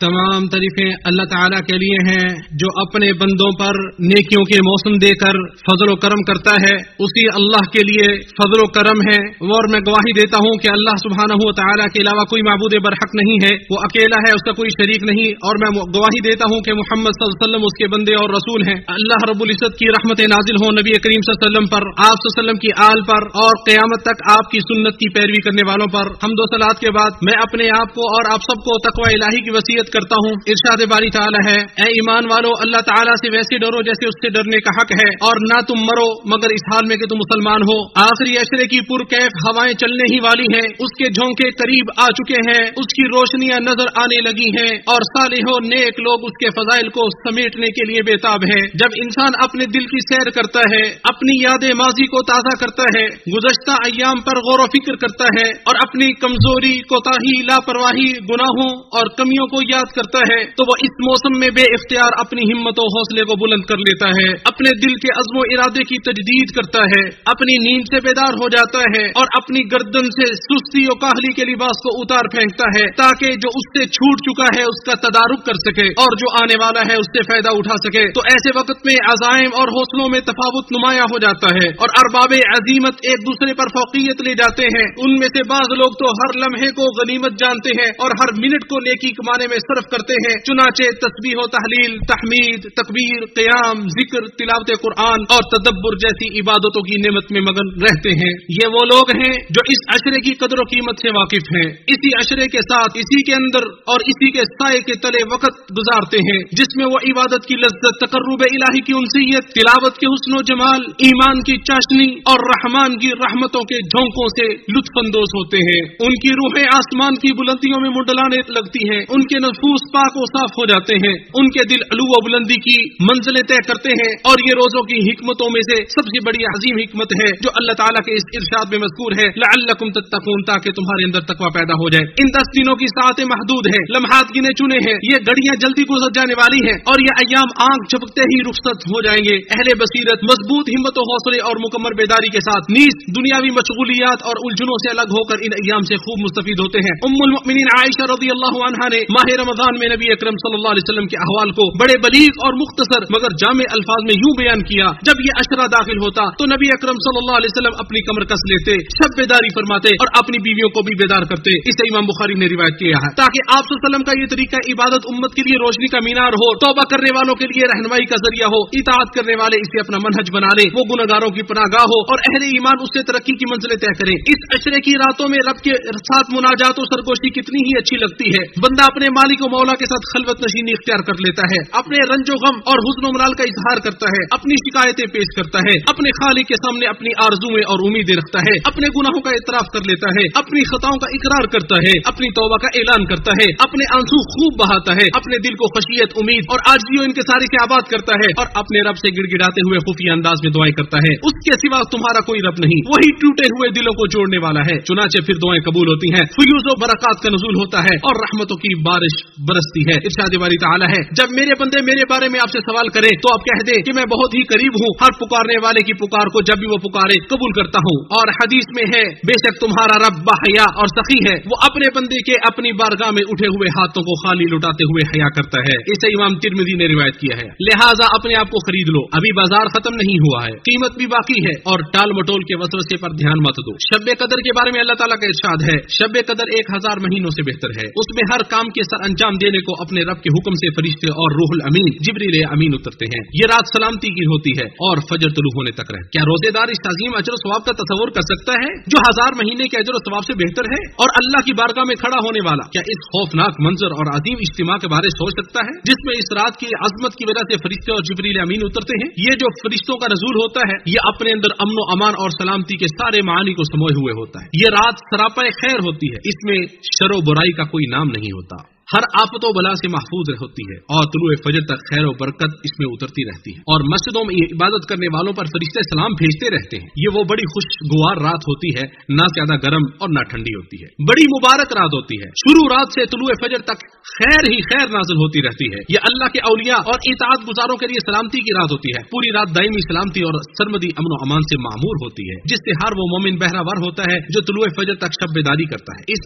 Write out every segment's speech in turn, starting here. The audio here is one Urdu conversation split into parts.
تمام تعریفیں اللہ تعالیٰ کے لیے ہیں جو اپنے بندوں پر نیکیوں کے موسم دے کر فضل و کرم کرتا ہے. اسی اللہ کے لیے فضل و کرم ہے. اور میں گواہی دیتا ہوں کہ اللہ سبحانہ و تعالیٰ کے علاوہ کوئی معبود برحق نہیں ہے، وہ اکیلا ہے، اس کا کوئی شریک نہیں. اور میں گواہی دیتا ہوں کہ محمد صلی اللہ علیہ وسلم اس کے بندے اور رسول ہیں. اللہ رب العزت کی رحمت نازل ہو نبی کریم صلی اللہ علیہ وسلم پر، آپ صلی اللہ علیہ وسلم کی آل پر، اور قیامت تک آپ کی سنت کی پیروی کرنے والوں پر. حمد و صلوات کے بعد میں اپنے آپ کو اور آپ سب کو تقوی الہی کی وصیت کرتا ہوں. ارشاد باری تعالی ہے، اے ایمان والو اللہ تعالیٰ سے ویسے ڈرو جیسے اس سے ڈرنے کا حق ہے، اور نہ تم مرو مگر اس حال میں کہ تم مسلمان ہو. آخری عشرے کی پرکیف ہوائیں چلنے ہی والی ہیں، اس کے جھونکے قریب آ چکے ہیں، اس کی روشنیاں نظر آنے لگی ہیں، اور صالح و نیک لوگ اس کے فضائل کو سمیٹنے کے لیے بےتاب ہیں. جب انسان اپنے دل کی سیر کرتا ہے، اپنی یاد ماضی کو تازہ کرتا ہے، گزشتہ ایام پر غور و فکر کرتا ہے، اور اپنی کمزوری، کوتاہی، لاپرواہی، گناہوں اور کمیوں کو یاد کرتا ہے، تو وہ اس موسم میں بے اختیار اپنی ہمت و حوصلے کو بلند کر لیتا ہے، اپنے دل کے عزم و ارادے کی تجدید کرتا ہے، اپنی نیند سے بیدار ہو جاتا ہے، اور اپنی گردن سے سستی و کاہلی کے لباس کو اتار پھینکتا ہے، تاکہ جو اس سے چھوٹ چکا ہے اس کا تدارک کر سکے، اور جو آنے والا ہے اس سے فائدہ اٹھا سکے. تو ایسے وقت میں عزائم اور حوصلوں میں تفاوت نمایاں ہو جاتا ہے، اور ارباب عزیمت ایک دوسرے پر فوقیت لے جاتے ہیں. ان میں سے بعض لوگ تو ہر لمحے کو غنیمت جانتے ہیں اور ہر منٹ کو نیکی کمانے میں صرف کرتے ہیں. چنانچہ تسبیح و تحلیل، تحمید، تکبیر، قیام، ذکر، تلاوت قرآن اور تدبر جیسی عبادتوں کی نعمت میں مگن رہتے ہیں. یہ وہ لوگ ہیں جو اس عشرے کی قدر و قیمت سے واقف ہیں، اسی عشرے کے ساتھ، اسی کے اندر اور اسی کے سائے کے تلے وقت گزارتے ہیں، جس میں وہ عبادت کی لذت، تقرب الہی کی انسیت، تلاوت کے حسن و جمال، ایمان کی چاشنی اور رحمان کی رحمتوں کے جھونکوں سے لطف اندوز ہوتے ہیں. ان کی روحیں آسمان کی بلندیوں میں منڈلانے لگتی ہیں، ان کے نفوس پاک و صاف ہو جاتے ہیں، ان کے دل علو و بلندی کی منزلیں طے کرتے ہیں. اور یہ روزوں کی حکمتوں میں سے سب سے بڑی عظیم حکمت ہے جو اللہ تعالیٰ کے اس ارشاد میں مذکور ہے، لعلکم تتقون، تاکہ تمہارے اندر تقوی پیدا ہو جائے. ان 10 دنوں کی ساعتیں محدود ہیں، لمحات گنے چنے ہیں، یہ گھڑیاں جلدی گزر جانے والی ہیں، اور یہ ایام آنکھ جھپکتے ہی رخصت ہو جائیں گے. اہل بصیرت مضبوط ہمت و حوصلے اور مکمل بیداری کے ساتھ نیز دنیاوی مشغولیات اور الجھنوں سے الگ ہو کر ان ایام سے خوب مستفید ہوتے ہیں. ام المؤمنین عائشہ رضی اللہ عنہا نے ماہ رمضان میں نبی اکرم صلی اللہ علیہ وسلم کے احوال کو بڑے بلیغ اور مختصر مگر جامع الفاظ میں یوں بیان کیا، جب یہ عشرہ داخل ہوتا تو نبی اکرم صلی اللہ علیہ وسلم اپنی کمر کس لیتے، شب بیداری فرماتے اور اپنی بیویوں کو بھی بیدار کرتے. اسے امام بخاری نے روایت کیا ہے، تاکہ آپ صلی اللہ علیہ وسلم کا یہ طریقہ عبادت امت کے لیے روشنی کا مینار ہو، توبہ کرنے والوں کے لیے رہنمائی کا ذریعہ ہو، اطاعت کرنے والے اسے اپنا منہج بنا لیں، وہ گنہگاروں کی پناہ گاہ ہو، اور اہل ایمان اس سے ترقی کی منزلیں طے کریں. اس عشرے کی راتوں میں رب کے ساتھ مناجات و سرگوشی کتنی ہی اچھی لگتی ہے. بندہ اپنے مالک و مولا کے ساتھ خلوت نشینی اختیار کر لیتا ہے، اپنے رنج و غم اور حزن و ملال کا اظہار کرتا ہے، اپنی شکایتیں پیش کرتا ہے، اپنے خالق کے سامنے اپنی آرزویں اور امیدیں رکھتا ہے، اپنے گناہوں کا اعتراف کر لیتا ہے، اپنی خطاؤں کا اقرار کرتا ہے، اپنی توبہ کا اعلان کرتا ہے، اپنے آنسو خوب بہاتا ہے، اپنے دل کو خشیت، امید اور عاجزی و انکساری سے آباد کرتا ہے، اور اپنے رب سے گڑ گڑاتے ہوئے خفیہ انداز میں دعائیں کرتا ہے. اس کے سوا تمہارا کوئی رب نہیں، وہی ٹوٹے ہوئے دلوں کو جوڑنے والا ہے. چنانچہ پھر دعائیں قبول ہوتی ہیں، فیوز و برکات کا نزول ہوتا ہے، اور رحمتوں کی بارش برستی ہے. ارشاد باری تعالی ہے، جب میرے بندے میرے بارے میں آپ سے سوال کریں تو آپ کہہ دیں کہ میں بہت ہی قریب ہوں، ہر پکارنے والے کی پکار کو جب بھی وہ پکارے قبول کرتا ہوں. اور حدیث میں ہے، بے شک تمہارا رب باحیا اور سخی ہے، وہ اپنے بندے کے اپنی بارگاہ میں اٹھے ہوئے ہاتھوں کو خالی لٹاتے ہوئے حیا کرتا ہے. اسے امام ترمذی نے روایت کیا ہے. لہٰذا اپنے آپ کو خرید لو، ابھی بازار ختم نہیں ہوا ہے، قیمت بھی باقی ہے، اور ٹال مٹول کے وسوسے پر دھیان مت دو. شب قدر کے بارے میں اللہ تعالیٰ کا ارشاد ہے، شب قدر 1000 مہینوں سے بہتر ہے، اس میں ہر کام کے سر انجام دینے کو اپنے رب کے حکم سے فرشتے اور روح الامین جبریل امین اترتے ہیں. یہ رات سلامتی کی ہوتی ہے اور فجر طلوع ہونے تک رہے. کیا روزے دار اس عظیم اجر و ثواب کا تصور کر سکتا ہے جو 1000 مہینے کے اجر و ثواب سے بہتر ہے؟ اور اللہ کی بارگاہ میں کھڑا ہونے والا کیا اس خوفناک منظر اور عظیم اجتماع کے بارے سوچ سکتا ہے جس میں اس رات کی عظمت کی وجہ سے فرشتے اور جبریل امین اترتے ہیں؟ یہ جو فرشتوں کا نزول ہوتا ہے یہ اپنے اندر امن و امان اور سلامتی کے سارے معانی کو سموئے ہوئے ہوتا ہے. یہ رات سراپا خیر ہوتی ہے، اس میں شر و برائی کا کوئی نام نہیں ہوتا، ہر آفت و بلا سے محفوظ ہوتی ہے، اور طلوع فجر تک خیر و برکت اس میں اترتی رہتی ہے. اور مسجدوں میں عبادت کرنے والوں پر فرشتے سلام بھیجتے رہتے ہیں. یہ وہ بڑی خوشگوار رات ہوتی ہے، نہ زیادہ گرم اور نہ ٹھنڈی ہوتی ہے، بڑی مبارک رات ہوتی ہے. شروع رات سے طلوع فجر تک خیر ہی خیر نازل ہوتی رہتی ہے. یہ اللہ کے اولیاء اور اطاعت گزاروں کے لیے سلامتی کی رات ہوتی ہے. پوری رات دائمی سلامتی اور سرمدی امن و امان سے معمور ہوتی ہے، جس سے ہر وہ مومن بہرہ ور ہوتا ہے جو طلوع فجر تک شب بیداری کرتا ہے. اس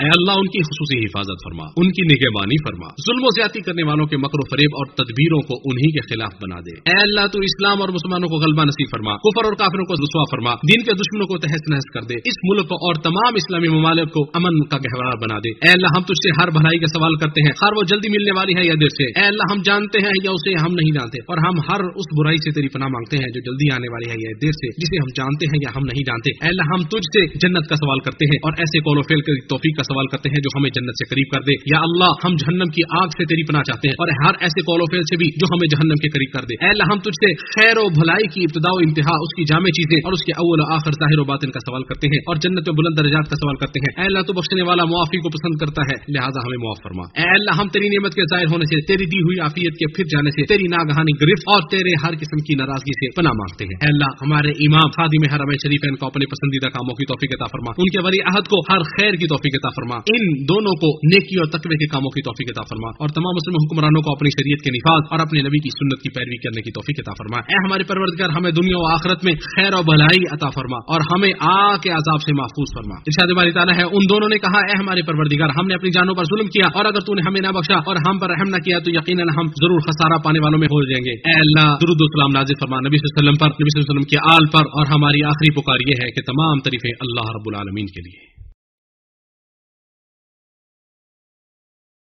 اے اللہ ان کی خصوصی حفاظت فرما, ان کی نگہبانی فرما. ظلم و زیادتی کرنے والوں کے مکر و فریب اور تدبیروں کو انہی کے خلاف بنا دے. اے اللہ تو اسلام اور مسلمانوں کو غلبہ نصیب فرما, کفر اور کافروں کو رسوا فرما, دین کے دشمنوں کو تہس نہس کر دے. اس ملک اور تمام اسلامی ممالک کو امن کا گہوارہ بنا دے. اے اللہ ہم تجھ سے ہر بھلائی کا سوال کرتے ہیں, خیر وہ جلدی ملنے والی ہے یا دیر سے. اے اللہ ہم جانتے ہیں یا اسے ہم نہیں جانتے, اور ہم ہر اس برائی سے تیری پناہ مانگتے ہیں جو جلدی آنے والی ہے یا دیر سے, جسے ہم جانتے ہیں یا ہم نہیں جانتے. اے اللہ ہم تجھ سے جنت کا سوال کرتے ہیں اور ایسے قول و فعل کی توفیق کا سوال کرتے ہیں جو ہمیں جنت سے قریب کر دے. یا اللہ ہم جہنم کی آگ سے تیری پناہ چاہتے ہیں اور ہر ایسے قول و فعل سے بھی جو ہمیں جہنم کے قریب کر دے. اے اللہ ہم تجھ سے خیر و بھلائی کی ابتدا و انتہا, اس کی جامع چیزیں اور اس کے اول و آخر ظاہر و باطن کا سوال کرتے ہیں, اور جنت میں بلند درجات کا سوال کرتے ہیں. اے اللہ تو بخشنے والا معافی کو پسند کرتا ہے, لہذا ہمیں معاف فرما. اے اللہ ہم تیری نعمت کے ظاہر ہونے سے, تیری دی ہوئی عافیت کے پھر جانے سے, تیری ناگہانی گرفت اور تیرے ہر قسم کی ناراضگی سے پناہ مانگتے ہیں. اے اللہ ہمارے امام خادم حرم شریفین کو اپنے پسندیدہ کاموں کی توفیق عطا فرما, ان کے ولی عہد کو ہر خیر کی توفیق عطا فرما, ان دونوں کو نیکی اور تقوی کے کاموں کی توفیق عطا فرما, اور تمام مسلم حکمرانوں کو اپنی شریعت کے نفاذ اور اپنے نبی کی سنت کی پیروی کرنے کی توفیق عطا فرما. اے ہمارے پروردگار ہمیں دنیا و آخرت میں خیر و بھلائی عطا فرما اور ہمیں آگ کے عذاب سے محفوظ فرما. ارشاد باری تعالیٰ ہے, ان دونوں نے کہا اے ہمارے پروردگار ہم نے اپنی جانوں پر ظلم کیا, اور اگر تو نے ہمیں نہ بخشا اور ہم پر رحم نہ کیا تو یقیناً ہم ضرور خسارہ پانے والوں میں ہو جائیں گے. اے اللہ درود و سلام نازل فرما نبی صلی اللہ علیہ وسلم پر, نبی صلی اللہ علیہ وسلم کے آل پر, اور ہماری آخری پکار یہ ہے کہ تمام تعریفیں اللہ رب العالمین کے لیے.